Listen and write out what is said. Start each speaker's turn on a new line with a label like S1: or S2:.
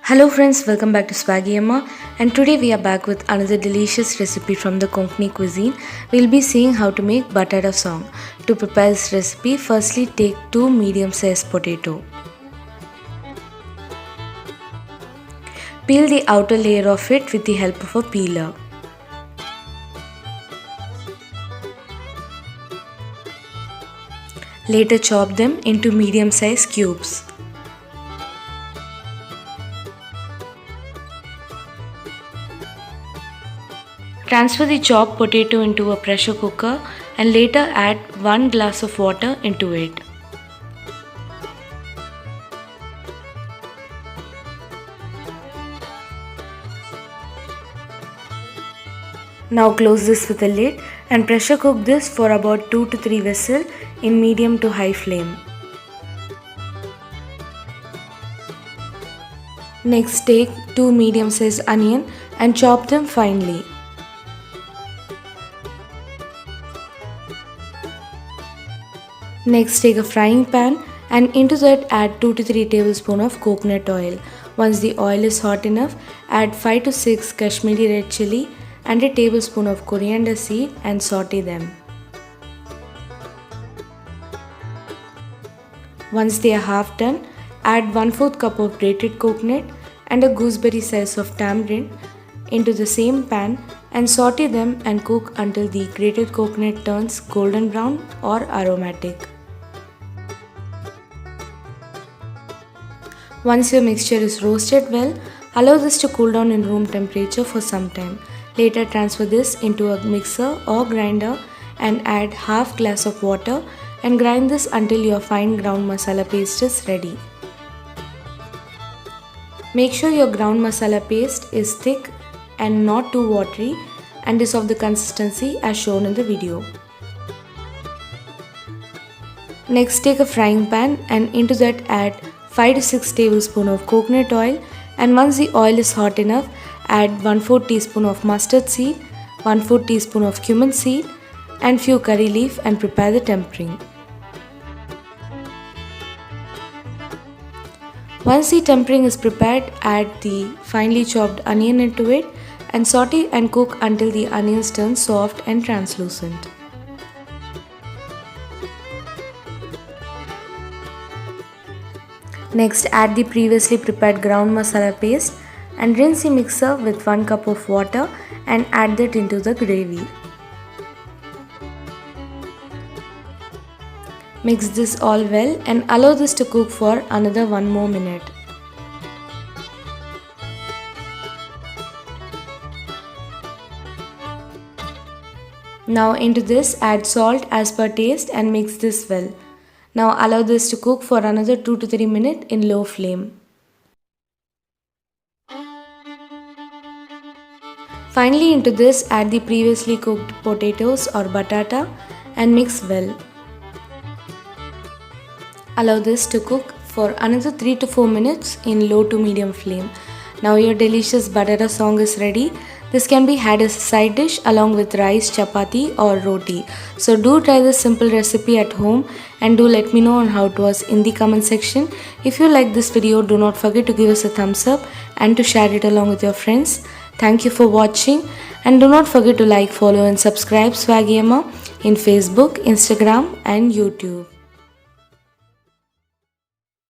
S1: Hello friends, welcome back to Swaggy Amma, and today we are back with another delicious recipe from the Konkani cuisine. We'll be seeing how to make batata song. To prepare this recipe, firstly take 2 medium-sized potato. Peel the outer layer of it with the help of a peeler. Later chop them into medium-sized cubes. Transfer the chopped potato into a pressure cooker and later add 1 glass of water into it. Now close this with a lid and pressure cook this for about 2 to 3 whistles in medium to high flame. Next take 2 medium sized onion and chop them finely. Next take a frying pan and into that add 2 to 3 tablespoons of coconut oil. Once the oil is hot enough, add 5 to 6 Kashmiri red chili and a tablespoon of coriander seed and saute them. Once they are half done, add 1/4 cup of grated coconut and a gooseberry size of tamarind into the same pan and saute them and cook until the grated coconut turns golden brown or aromatic. Once your mixture is roasted well, allow this to cool down in room temperature for some time. Later transfer this into a mixer or grinder and add half glass of water and grind this until your fine ground masala paste is ready. Make sure your ground masala paste is thick and not too watery and is of the consistency as shown in the video. Next take a frying pan and into that add 5 to 6 tablespoons of coconut oil, and once the oil is hot enough, add 1/4 teaspoon of mustard seed, 1/4 teaspoon of cumin seed and few curry leaf and prepare the tempering. Once the tempering is prepared, add the finely chopped onion into it and saute and cook until the onions turn soft and translucent. Next add the previously prepared ground masala paste and rinse the mixer with 1 cup of water and add that into the gravy. Mix this all well and allow this to cook for another 1 more minute. Now into this add salt as per taste and mix this well. Now allow this to cook for another 2 to 3 minutes in low flame. Finally into this add the previously cooked potatoes or batata and mix well. Allow this to cook for another 3 to 4 minutes in low to medium flame. Now your delicious batata song is ready. This can be had as a side dish along with rice, chapati or roti. So do try this simple recipe at home and do let me know on how it was in the comment section. If you like this video, do not forget to give us a thumbs up and to share it along with your friends. Thank you for watching and do not forget to like, follow and subscribe Swaggy Amma in Facebook, Instagram and YouTube.